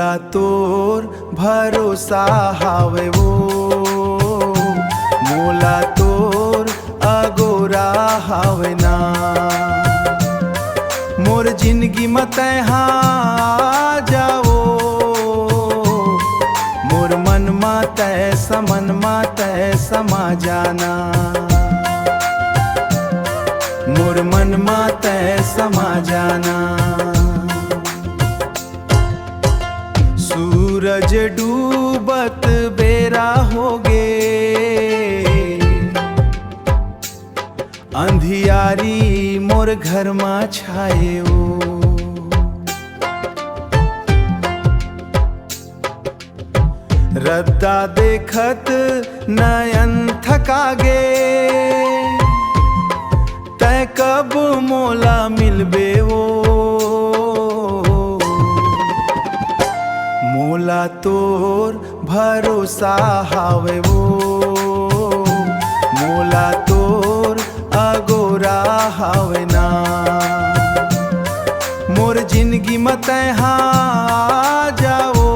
मोला तोर भरोसा हावे वो, मोला तोर अगोरा हावे ना। मोर जिंदगी मत आ जाओ, मोर मन मात समन मात समा जाना, मोर मन मात समा जाना। सूरज डूबत बेरा होगे, अंधियारी मोर घर मा छाए ओ। रद्दा देखत नयन थकागे, तै कब मोला मिलबे वो। मोला तोर भरोसा हावे वो, मोला तोर अगोरा हावे ना। मोर जिंदगी मत आ जाओ,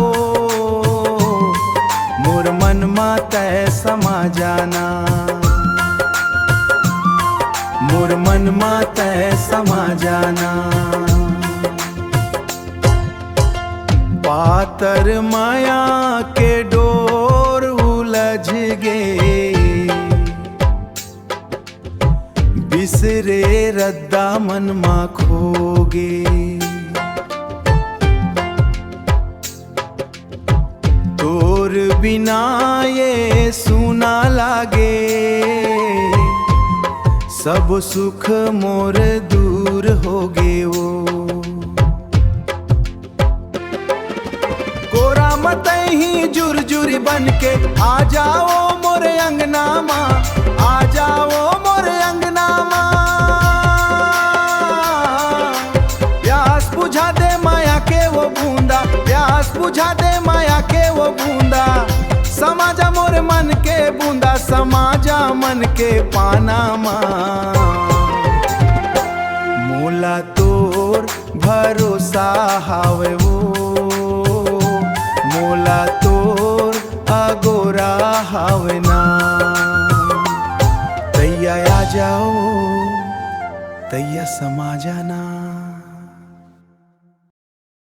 मोर मन मात समा जाना, मोर मन मात समा जाना। पातर माया के डोर उलझ गे, बिसरे रद्दा मन मा खोगे। तोर बिना ये सुना लागे, सब सुख मोर दूर होगे वो। गोरा मत ही जुरजुरी बन के आ जाओ मोर अंगना मा, आ जाओ मोर अंगना मा। प्यास बुझा दे माया के वो बूंदा, प्यास बुझा दे माया के वो बूंदा। समाजा मोर मन के बूंदा, समाजा मन के पाना मा। मोला तोर भरोसा हावे वो, मोला तोर अगोरा हावे ना। तैया आ जाओ, तैया समा जाना।